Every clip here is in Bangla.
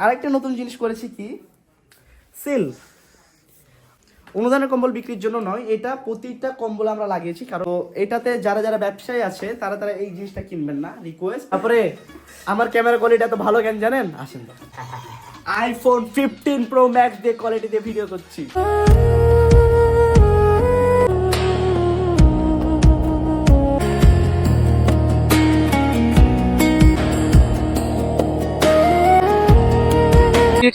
আরেকটা নতুন জিনিস করেছি কি সেল অনুদানের কম্বল বিক্রির জন্য নয়, এটা প্রতিটা কম্বল আমরা লাগিয়েছি, কারণ এটাতে যারা যারা ব্যবসায়ী আছে তারা তারা এই জিনিসটা কিনবেন না, রিকোয়েস্ট। তারপরে আমার ক্যামেরা কোয়ালিটি এত ভালো কেন জানেন? আসেন তো, আইফোন 15 প্রো ম্যাক্স দিয়ে কোয়ালিটি দিয়ে ভিডিও করছি।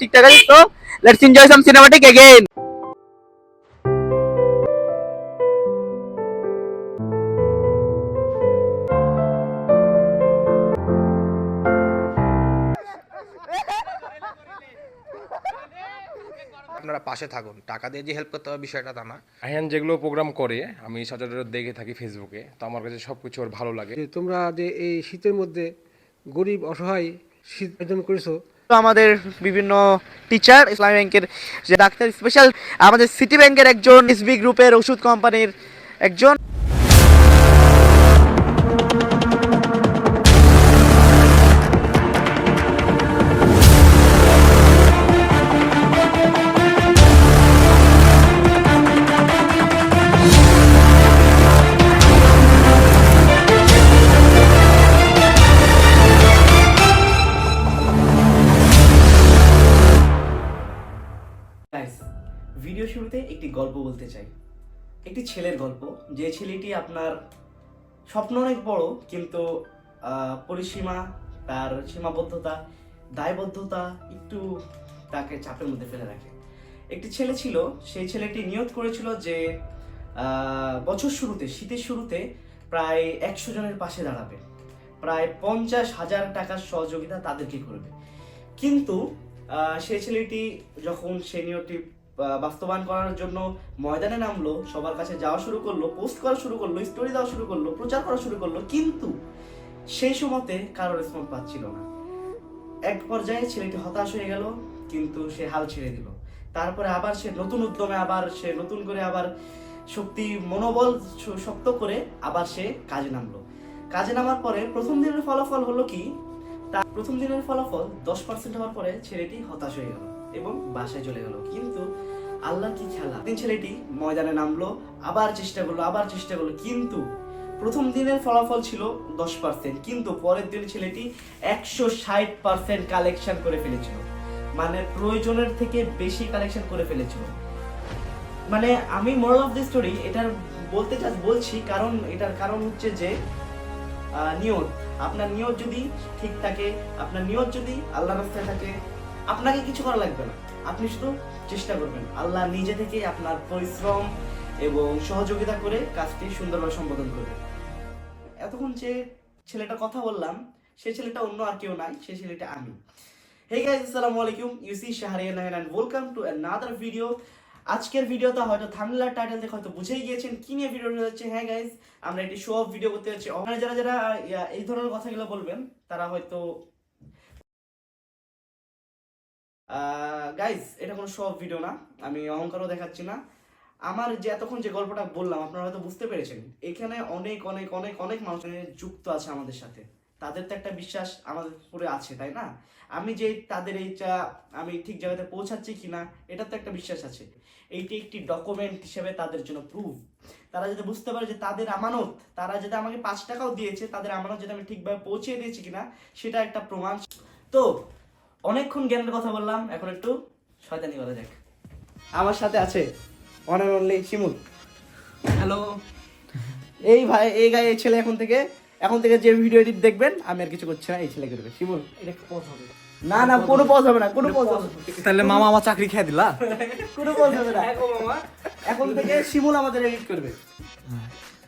ঠিকঠাক আছে তো, let's enjoy some cinematic again. আপনারা পাশে থাকুন, টাকা দিয়ে যে হেল্প করতে হবে বিষয়টা তা না। আয়ান যেগুলো প্রোগ্রাম করে আমি সচরাচর দেখে থাকি ফেসবুকে, তো আমার কাছে সব কিছু ওর ভালো লাগে। তোমরা যে এই শীতের মধ্যে গরিব অসহায় শীত অর্জন করেছো, আমাদের বিভিন্ন টিচার, ইসলামী ব্যাংকের যে ডাক্তার, স্পেশাল আমাদের সিটি ব্যাংকের একজন, এসবি গ্রুপের ওষুধ কোম্পানির একজন। ভিডিও শুরুতে একটি গল্প বলতে চাই, একটি ছেলের গল্প। যে ছেলেটি আপনার স্বপ্ন অনেক বড়, কিন্তু পরিসীমা, তার সীমাবদ্ধতা, দায়বদ্ধতা একটু তাকে চাপের মধ্যে ফেলে রাখে। একটি ছেলে ছিল, সেই ছেলেটি নিয়ত করেছিল যে বছর শুরুতে, শীতের শুরুতে প্রায় 100 জনের পাশে দাঁড়াবে, প্রায় 50,000 টাকার সহযোগিতা তাদেরকে করবে। কিন্তু সেই ছেলেটি যখন সেই নিয়তটি বাস্তবায়ন করার জন্য ময়দানে নামলো, সবার কাছে যাওয়া শুরু করলো, পোস্ট করা শুরু করলো, স্টোরি দেওয়া শুরু করলো, প্রচার করা শুরু করলো, কিন্তু সেই সময়তে কারো রেসপন্স পাচ্ছিল না। এক পর্যায়ে ছেলেটি হতাশ হয়ে গেল, কিন্তু সে হাল ছেড়ে দিল। তারপরে আবার সে নতুন উদ্যমে, আবার সে নতুন করে আবার শক্তি, মনোবল শক্ত করে আবার সে কাজে নামলো। কাজে নামার পরে প্রথম দিনের ফলাফল হলো কি, তার প্রথম দিনের ফলাফল 10% হওয়ার পরে ছেলেটি হতাশ হয়ে গেল এবং বাসায় চলে গেল। কিন্তু আল্লাহর কি খেলা, ছেলেটি ময়দানে নামলো, আবার চেষ্টা করলো, কিন্তু প্রথম দিনের ফলাফল ছিল 10%, কিন্তু পরের দিন ছেলেটি 160% কালেকশন করে ফেলেছিল, মানে প্রয়োজনের থেকে বেশি কালেকশন করে ফেলেছিল। মানে আমি মোরাল অফ দি স্টোরি এটার বলছি, কারণ এটার কারণ হচ্ছে যে নিয়ত। আপনার নিয়ত যদি ঠিক থাকে, আপনার নিয়ত যদি আল্লাহর রাস্তায় থাকে, আপনাকে কিছু করা লাগবে না, আপনি শুধু চেষ্টা করবেন, আল্লাহ নিজে থেকেই আপনার পরিশ্রম এবং সহযোগিতা করে কাজটি সুন্দরভাবে সম্পাদন করবে। এতক্ষণ যে ছেলেটার কথা বললাম, সেই ছেলেটা অন্য আর কেউ নাই, সেই ছেলেটা আমি। Hey guys, আসসালামু আলাইকুম, ইউসি Shahriar Nahin and welcome to another video. আজকের ভিডিওটা হয়তো থাম্বনেল আর টাইটেল দেখে হয়তো বুঝেই গিয়েছেন কি নিয়ে ভিডিওটা হচ্ছে। হ্যাঁ গাইজ, আমরা একটি শো অফ ভিডিও করতে যাচ্ছি। ওখানে যারা যারা এই ধরনের কথাগুলো বলবেন তারা হয়তো গাইজ, এটা কোনো শো অফ ভিডিও না, আমি অহংকারও দেখাচ্ছি না। আমার যে এতক্ষণ যে গল্পটা বললাম আপনারা হয়তো বুঝতে পেরেছেন, এখানে অনেক অনেক অনেক অনেক মানুষ যুক্ত আছে আমাদের সাথে, তাদের তো একটা বিশ্বাস আমাদের উপরে আছে, তাই না? আমি যে তাদের এইটা আমি ঠিক জায়গাতে পৌঁছাচ্ছি কিনা, এটা তো একটা বিশ্বাস আছে। এইটি একটি ডকুমেন্ট হিসেবে তাদের জন্য প্রুফ। তারা যদি বুঝতে পারে যে তাদের আমানত, তারা যদি আমাকে 5 টাকাও দিয়েছে, তাদের আমানত যদি আমি ঠিকভাবে পৌঁছে দিয়েছি কিনা, সেটা একটা প্রমাণ। তো অনেকক্ষণ জ্ঞানের কথা বললাম, এখন একটু শয়তানি করা যাক। আমার সাথে আছে one and only Shimul. Hello. এই ভাই, এই গায়ে, এই ছেলে এখন থেকে যে ভিডিও এডিট দেখবেন, আমি আর কিছু করছি না, এই ছেলে করবে। শিমুল, এটা পজ হবে না? না, কোনো পজ হবে না, কোনো পজ হবে না। তাহলে মামা আমার চাকরি খেয়ে দিলা? কোনো পজ হবে না, এখন থেকে শিমুল আমাদের এডিট করবে।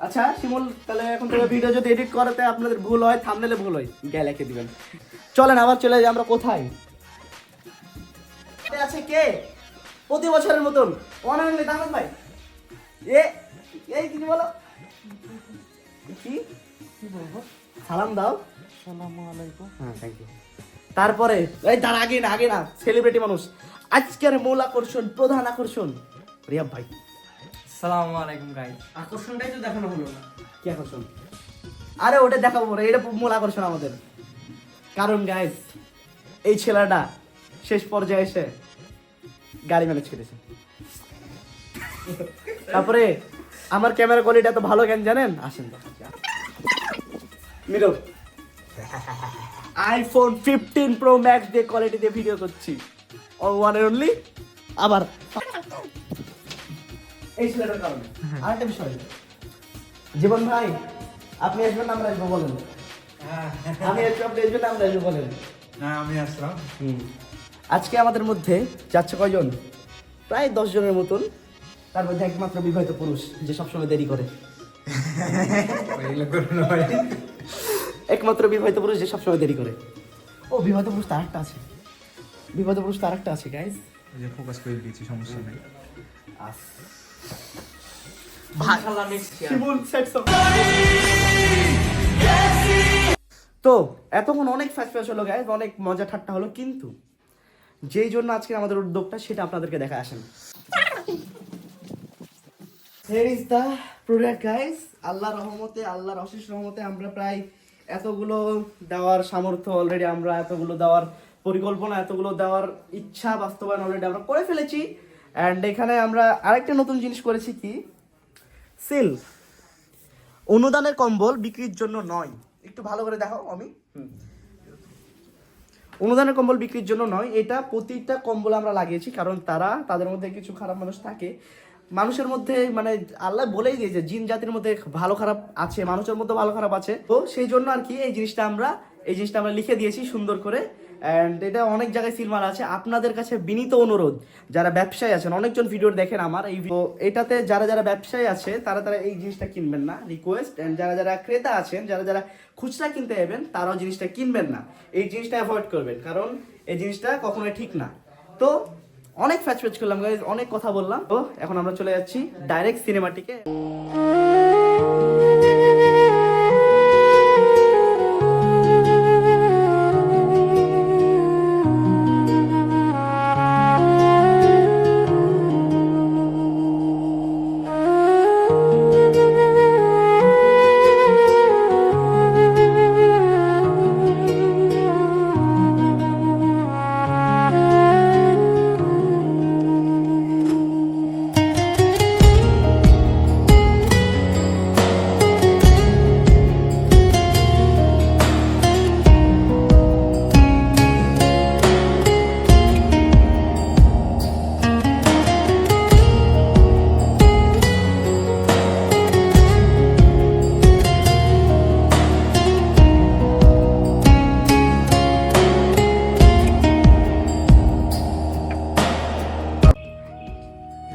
আচ্ছা শিমুল, তাহলে এখন থেকে ভিডিও যদি এডিট করাতে আপনাদের ভুল হয়, থাম্বনেলে ভুল হয়, গায়ে লিখে দিবেন। চলেন আবার চলে যাই আমরা কোথায়। আছে কে প্রতি বছরের মতন ওয়ান এন্ড অনলি তাহমিদ ভাই। এই কি বলো, কি সালাম দাও। আসসালামু আলাইকুম। হ্যাঁ, থ্যাংক ইউ। তারপরে এই তার আগে না সেলিব্রিটি মানুষ, আজকের মূল আকর্ষণ, প্রধান আকর্ষণ রিয়াব ভাই। আসসালামু আলাইকুম গাইস। আকর্ষণটাই তো দেখানো হলো না। কি আকর্ষণ? আরে ওটা দেখাবো না, এটা মূল আকর্ষণ আমাদের। কারণ গাইস, এই ছেলেটা শেষ পর্যায়ে এসে গাড়ি ম্যানেজ করেছে। তারপরে আমার ক্যামেরা কোয়ালিটি এত ভালো কেন জানেন? আসেন মিরর আইফোন 15 প্রো ম্যাক্স দিয়ে কোয়ালিটি দিয়ে ভিডিও করছি, ওয়ান এন্ড অনলি। আবার এই ছেলেটার কারণে আরেকটা বিষয়, জীবন ভাই আপনি আসবেন না আমরা আসবো বলেন? আমি আসবো আপনি আসবেন না আমরা আসবো বলেন? আমি আসলাম। আজকে আমাদের মধ্যে যাচ্ছে কয়জন? প্রায় 10 জনের মতন। তার মধ্যে একমাত্র বিবাহিত পুরুষ যে সবসময় দেরি করে। একমাত্র বিবাহিত পুরুষ যে সবসময় দেরি করে। ও বিবাহিত পুরুষ তার একটা আছে, বিবাহিত পুরুষ তার একটা আছে গাইস। ফোকাস করে দিয়েছি, সমস্যা নেই। তো এতক্ষণ অনেক ফ্যাস হলো গাইস, অনেক মজা ঠাট্টা হলো, কিন্তু যেই জন্য আজকে আমাদের উদ্যোগটা সেটা আপনাদেরকে দেখা আসেন। Here is the product guys. আল্লাহর রহমতে, আল্লাহর অশেষ রহমতে আমরা প্রায় এতগুলো দেওয়ার সামর্থ্য অলরেডি, আমরা এতগুলো দেওয়ার পরিকল্পনা, এতগুলো দেওয়ার ইচ্ছা বাস্তবায়ন অলরেডি আমরা করে ফেলেছি। অ্যান্ড এখানে আমরা আরেকটা নতুন জিনিস করেছি, কি সেল অনুদানের কম্বল বিক্রির জন্য নয়। একটু ভালো করে দেখাও আমি। অনুদানের কম্বল বিক্রির জন্য নয়, এটা প্রতিটা কম্বল আমরা লাগিয়েছি কারণ তাদের মধ্যে কিছু খারাপ মানুষ থাকে। মানুষের মধ্যে মানে আল্লাহ বলেই দিয়েছে জিন জাতির মধ্যে ভালো খারাপ আছে, মানুষের মধ্যে ভালো খারাপ আছে। তো সেই জন্য আর কি এই জিনিসটা আমরা লিখে দিয়েছি সুন্দর করে। অ্যান্ড এটা অনেক জায়গায় সিলমার আছে। আপনাদের কাছে বিনীত অনুরোধ, যারা ব্যবসায়ী আছেন, অনেকজন ভিডিও দেখেন আমার এই এটাতে যারা ব্যবসায়ী আছে তারা এই জিনিসটা কিনবেন না, রিকোয়েস্ট। অ্যান্ড যারা ক্রেতা আছেন, যারা খুচরা কিনতে যাবেন, তারাও জিনিসটা কিনবেন না, এই জিনিসটা অ্যাভয়েড করবেন, কারণ এই জিনিসটা কখনোই ঠিক না। তো অনেক ফ্যাচ করলাম গাইজ, অনেক কথা বললাম। তো এখন আমরা চলে যাচ্ছি ডাইরেক্ট সিনেমাটিকে।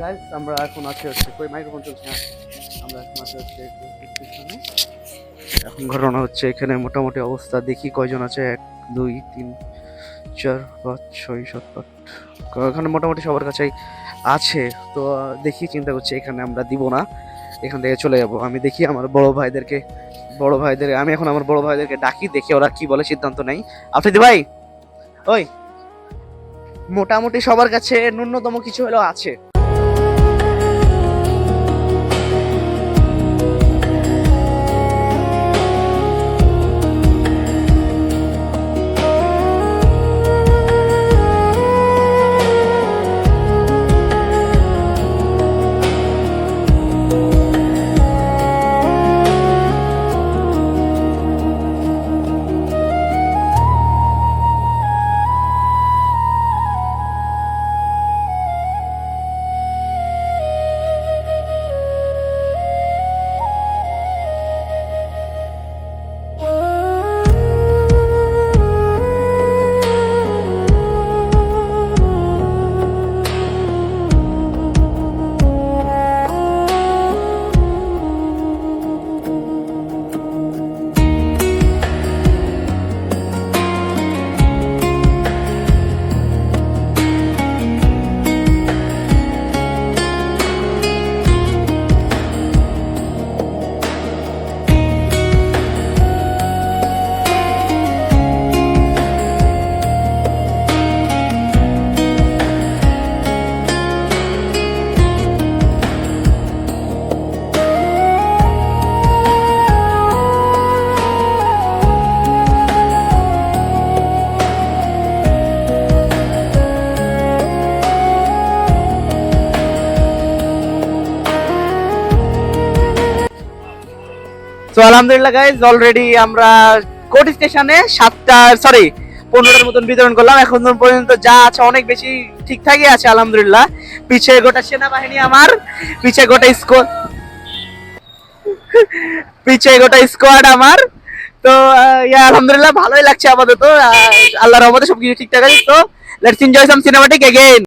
গাইস আমরা এখন আছি কই মাইক্রোফোন চলছে না, আমরা এখন আছি এখানে। এখন ঘটনা হচ্ছে এখানে মোটামুটি অবস্থা দেখি কয়জন আছে, 1 2 3 4 5 6 7 8, এখানে মোটামুটি সবার কাছেই আছে। তো দেখি চিন্তা করছি এখানে আমরা দিব না, এখান থেকে চলে যাব। আমি দেখি আমার আমি এখন আমার বড় ভাইদেরকে ডাকি, দেখি ওরা কি বলে, সিদ্ধান্ত নেই। আফ্রিদি ভাই, ওই মোটামুটি সবার কাছে ন্যূনতম কিছু হলেও আছে। তো আলহামদুলিল্লাহ গাইজ, অলরেডি আমরা কোর্ট স্টেশনে 15টার মতন বিতরণ করলাম। এখন পর্যন্ত যা আছে অনেক বেশি ঠিকঠাকই আছে আলহামদুলিল্লাহ। পিছে গোটা সেনাবাহিনী আমার, পিছে গোটা স্কোয়াড আমার। তো আলহামদুলিল্লাহ ভালোই লাগছে আপাতত, আল্লাহর রহমতে সবকিছু ঠিকঠাক আছে। তো let's enjoy some cinematic again.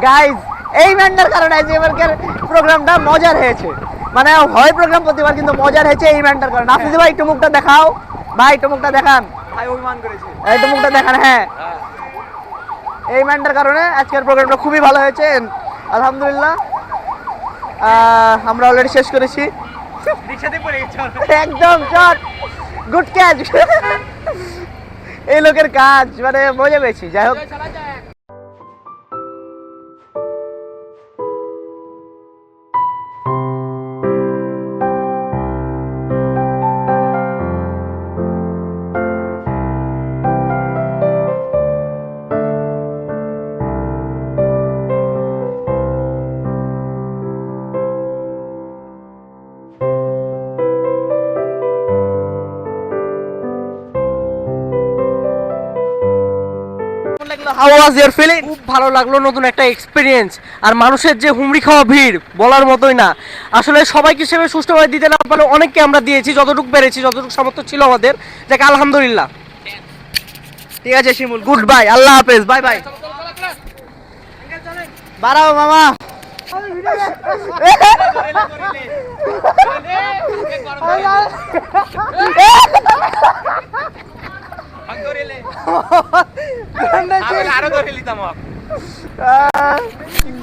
Guys, এই ম্যান্ডার কারণে আজ এবারকার প্রোগ্রামটা মজার হয়েছে। মানে হয় প্রোগ্রাম প্রতিবার, কিন্তু মজার হয়েছে এই ম্যান্ডার কারণে। আফিজ ভাই একটু মুখটা দেখাও, ভাই একটু মুখটা দেখান, ভাই অভিমান করেছে, একটু মুখটা দেখান। হ্যাঁ, এই ম্যান্ডার কারণে আজকের প্রোগ্রামটা খুবই ভালো হয়েছে আলহামদুলিল্লাহ। আমরা অলরেডি শেষ করেছি, একদম শট, গুড ক্যাচ। এই লোকের কাজ মানে মজা পেয়েছি। যাই হোক, how was your feeling? খুব ভালো লাগলো, নতুন একটা এক্সপিরিয়েন্স। আর মানুষের যে হুমড়ি খাওয়া ভিড় বলার মতোই না। আসলে সবাইকে হিসেবে সুষ্ঠুভাবে দিতে না পারলে অনেককে আমরা দিয়েছি, যতটুকু পেরেছি, যতটুকু সামর্থ্য ছিল আমাদের। যাকে আলহামদুলিল্লাহ। ঠিক আছে শিমুল, গুড বাই, আল্লাহ হাফেজ, বাই বাই। বাড়াও মামা।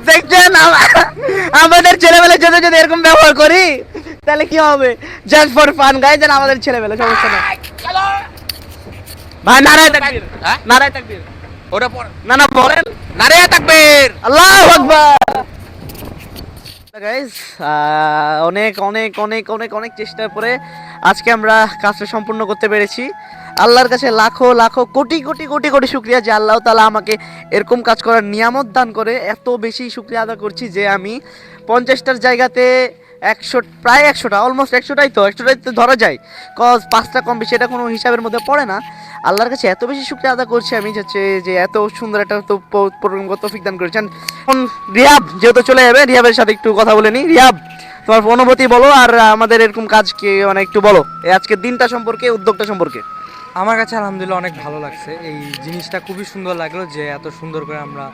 দেখছেন, আমাদের ছেলেবেলা যদি যদি এরকম ব্যবহার করি তাহলে কি হবে? জাস্ট ফর ফান গাইজ, আমাদের ছেলেবেলা, সমস্যা না ভাই। নারায়ে তাকবীর, নারায়ে তাকবীর, ওটা পর না না বলেন, নারে তাকবীর। আল্লাহু আকবার। গাইজ, অনেক অনেক অনেক অনেক অনেক চেষ্টার পরে আজকে আমরা কাজটা সম্পূর্ণ করতে পেরেছি। আল্লাহর কাছে লাখো লাখো কোটি কোটি কোটি কোটি শুকরিয়া যে আল্লাহ তাআলা আমাকে এরকম কাজ করার নিয়ামত দান করে। এত বেশি শুকরিয়া আদা করছি যে আমি 50টার জায়গাতে 100, প্রায় 100টা, অলমোস্ট 100টাই তো ধরা যায়, কজ 5টা কম বেশি এটা কোনো হিসাবের মধ্যে পড়ে না। আল্লাহর কাছে এত বেশি শুকরিয়া আদা করছি আমি হচ্ছে যে এত সুন্দর একটা তো প্রোগ্রাম তৌফিক দান করেছেন। এখন রিহাব যেহেতু চলে যাবে, রিহাবের সাথে একটু কথা বলে নিই। রিহাব, তোমার অনুভূতি বলো, আর আমাদের এরকম কাজকে মানে একটু বলো, এই আজকের দিনটা সম্পর্কে, উদ্যোগটা সম্পর্কে। আমার কাছে আলহামদুলিল্লাহ অনেক ভালো লাগছে। এই জিনিসটা খুবই সুন্দর লাগলো যে এত সুন্দর করে আমরা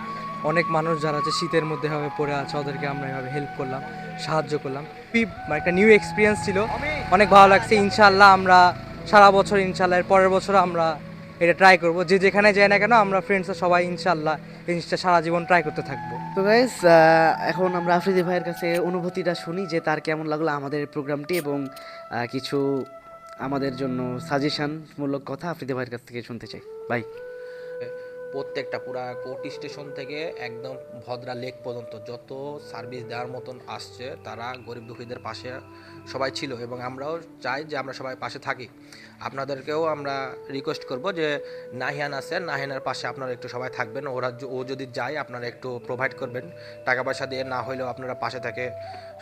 অনেক মানুষ যারা আছে শীতের মধ্যে এভাবে পড়ে আছে ওদেরকে আমরা এভাবে হেল্প করলাম, সাহায্য করলাম। খুবই একটা নিউ এক্সপিরিয়েন্স ছিল, অনেক ভালো লাগছে। ইনশাআল্লাহ আমরা সারা বছর, ইনশাআল্লাহ এর পরের বছর আমরা এটা ট্রাই করব। যে যেখানে যাই না কেন আমরা ফ্রেন্ডসরা সবাই ইনশাআল্লাহ এই জিনিসটা সারা জীবন ট্রাই করতে থাকবো। তো গাইস, এখন আমরা আফ্রিদি ভাইয়ের কাছে অনুভূতিটা শুনি যে তার কেমন লাগলো আমাদের প্রোগ্রামটি, এবং কিছু আমাদের জন্য সাজেশন মূলক কথা আফ্রিদি ভাইয়ের কাছ থেকে শুনতে চাই। ভাই, প্রত্যেকটা পুরা কোটি স্টেশন থেকে একদম ভদ্রা লেক পর্যন্ত যত সার্ভিস দেওয়ার মতন আসছে তারা গরিব দুঃখীদের পাশে সবাই ছিল, এবং আমরাও চাই যে আমরা সবাই পাশে থাকি। আপনাদেরকেও আমরা রিকোয়েস্ট করব যে নাহিয়ান আছে, নাহিয়ানের পাশে আপনারা একটু সবাই থাকবেন। ও যদি যায় আপনারা একটু প্রোভাইড করবেন, টাকা পয়সা দিয়ে না হলেও আপনারা পাশে থেকে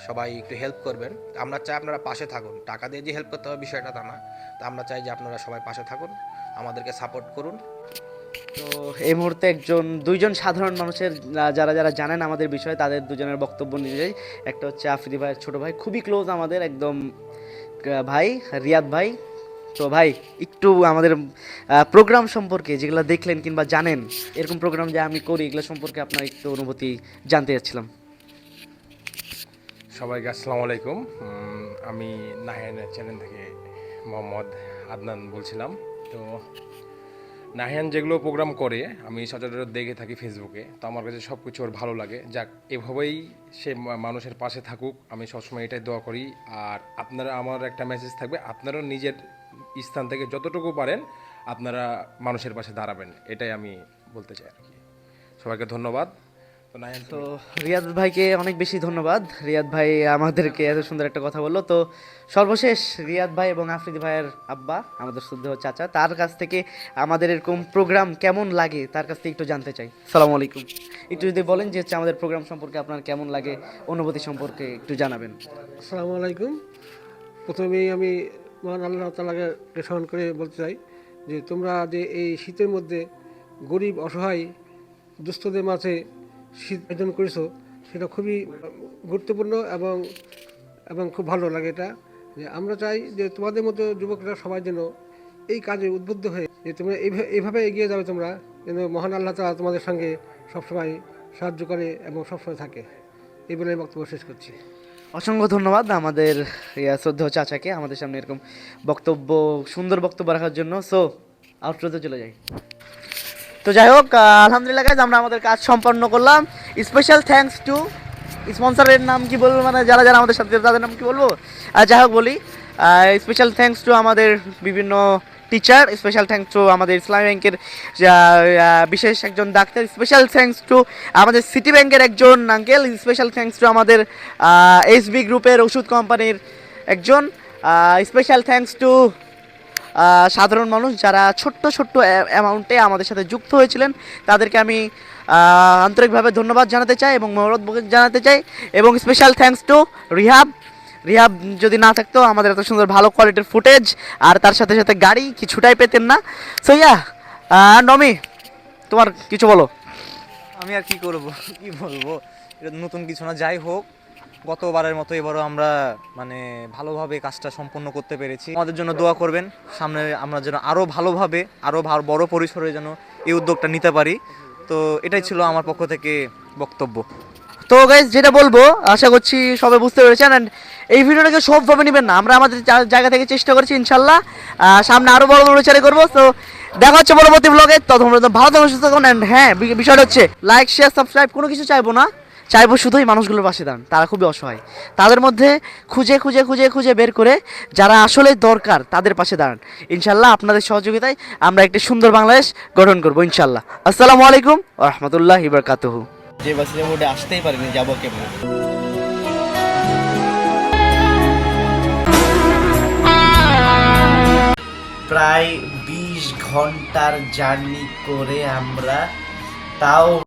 সবাই একটু হেল্প করবেন। আমরা চাই আপনারা পাশে থাকুন, টাকা দিয়ে যে হেল্প করতে হবে বিষয়টা তা না। তা আমরা চাই যে আপনারা সবাই পাশে থাকুন, আমাদেরকে সাপোর্ট করুন। তো এই মুহূর্তে দুইজন সাধারণ মানুষের যারা যারা জানেন আমাদের বিষয়ে তাদের দুজনের বক্তব্য নিয়ে যাই। একটা হচ্ছে আফ্রিদি ভাইয়ের ছোট ভাই, খুবই ক্লোজ আমাদের একদম ভাই, রিয়াদ ভাই। তো ভাই একটু আমাদের প্রোগ্রাম সম্পর্কে যেগুলো দেখলেন কিংবা জানেন, এরকম প্রোগ্রাম যে আমি করি এগুলো সম্পর্কে আপনার একটু অনুভূতি জানতে চাচ্ছিলাম। সবাইকে আসসালামু আলাইকুম। আমি নাহিয়ানের চ্যানেল থেকে মোহাম্মদ আদনান বলছিলাম। তো নাহিয়ান যেগুলো প্রোগ্রাম করে আমি সচরাচর দেখে থাকি ফেসবুকে, তো আমার কাছে সব কিছু ওর ভালো লাগে। যাক, এভাবেই সে মানুষের পাশে থাকুক, আমি সবসময় এটাই দোয়া করি। আর আপনারা, আমার একটা মেসেজ থাকবে, আপনারাও নিজের স্থান থেকে যতটুকু পারেন আপনারা মানুষের পাশে দাঁড়াবেন, এটাই আমি বলতে চাই আর কি। সবাইকে ধন্যবাদ। তো নাহিয়ান, তো রিয়াদ ভাইকে অনেক বেশি ধন্যবাদ। রিয়াদ ভাই আমাদেরকে এত সুন্দর একটা কথা বললো। তো সর্বশেষ রিয়াদ ভাই এবং আফ্রিদি ভাইয়ের আব্বা, আমাদের শ্রদ্ধেয় চাচা, তার কাছ থেকে আমাদের এরকম প্রোগ্রাম কেমন লাগে তার কাছ থেকে একটু জানতে চাই। সালাম আলাইকুম। একটু যদি বলেন যে হচ্ছে আমাদের প্রোগ্রাম সম্পর্কে আপনার কেমন লাগে, অনুভূতি সম্পর্কে একটু জানাবেন। আসসালামু আলাইকুম। প্রথমেই আমি মহান আল্লাহ তাআলাকে স্মরণ করে বলতে চাই যে তোমরা যে এই শীতের মধ্যে গরিব অসহায় দুস্থদের মাঝে শীত আয়োজন করেছো, সেটা খুবই গুরুত্বপূর্ণ এবং এবং খুব ভালো লাগে এটা। যে আমরা চাই যে তোমাদের মতো যুবকরা সবাই যেন এই কাজে উদ্বুদ্ধ হয়ে যে তোমরা এইভাবে এগিয়ে যাবে, তোমরা যেন মহান আল্লাহ তাআলা তোমাদের সঙ্গে সবসময় সাহায্য করে এবং সবসময় থাকে। এই বলে বক্তব্য শেষ করছি। অসংখ্য ধন্যবাদ আমাদের শ্রদ্ধেয় চাচাকে আমাদের সামনে এরকম বক্তব্য, সুন্দর বক্তব্য রাখার জন্য। সো আউটরোতে চলে যাই। তো যাই হোক, আলহামদুলিল্লাহ গাইজ, আমরা আমাদের কাজ সম্পন্ন করলাম। স্পেশাল থ্যাঙ্কস টু স্পন্সরের নাম কি বলবো, মানে যারা যারা আমাদের সাথে তাদের নাম কি বলবো, যাই হোক বলি, স্পেশাল থ্যাঙ্কস টু আমাদের বিভিন্ন টিচার, স্পেশাল থ্যাঙ্কস টু আমাদের ইসলামী ব্যাংকের বিশেষ একজন ডাক্তার, স্পেশাল থ্যাঙ্কস টু আমাদের সিটি ব্যাংকের একজন আঙ্কেল, স্পেশাল থ্যাঙ্কস টু আমাদের এসবি গ্রুপের ওষুধ কোম্পানির একজন, স্পেশাল থ্যাঙ্কস টু সাধারণ মানুষ যারা ছোট্ট ছোট্ট অ্যামাউন্টে আমাদের সাথে যুক্ত হয়েছিলেন, তাদেরকে আমি আন্তরিকভাবে ধন্যবাদ জানাতে চাই এবং মোবারকবাদ জানাতে চাই। এবং স্পেশাল থ্যাঙ্কস টু রিহাব যদি না থাকতো আমাদের এত সুন্দর ভালো কোয়ালিটির ফুটেজ আর তার সাথে সাথে গাড়ি কিছুটাই পেতেন না। সো ইয়া, নমি তোমার কিছু বলো। আমি আর কি করব, কি বলবো, এটা নতুন কিছু না। যাই হোক, গতবারের মতো এবারও আমরা মানে ভালোভাবে কাজটা সম্পন্ন করতে পেরেছি। আমাদের জন্য দোয়া করবেন, সামনে আমরা যেন আরও ভালোভাবে, আরও বড় পরিসরে যেন এই উদ্যোগটা নিতে পারি। তো এটাই ছিল আমার পক্ষ থেকে বক্তব্য। তো গাইজ, যেটা বলবো আশা করছি সবাই বুঝতে পেরেছেন। অ্যান্ড এই ভিডিওটাকে সবভাবে নেবেন না, আমরা আমাদের জায়গা থেকে চেষ্টা করছি ইনশাল্লাহ সামনে আরও বড় বড় বিচারে করবো। তো দেখা হচ্ছে পরবর্তী ব্লগে, ততক্ষণ ভালো থাকুন, সুস্থ থাকুন। অ্যান্ড হ্যাঁ, বিষয়টা হচ্ছে লাইক, শেয়ার, সাবস্ক্রাইব কোনো কিছু চাইবো না, চাইবো শুধুই মানুষগুলোর পাশে দাঁড়ান, তারা খুবই অসহায়। তাদের মধ্যে খুঁজে খুঁজে খুঁজে খুঁজে বের করে যারা আসলে দরকার তাদের পাশে দাঁড়ান। ইনশাল্লাহ আপনাদের সহযোগিতায় আমরা একটি সুন্দর বাংলাদেশ গঠন করবো ইনশাল্লাহ। আসসালামু আলাইকুম ওয়া রাহমাতুল্লাহি ওয়া বারাকাতুহু। যে বাসের মোডে আসতেই পারিনি, যাবো কেমন। প্রায় 20 ঘন্টার জার্নি করে আমরা তাও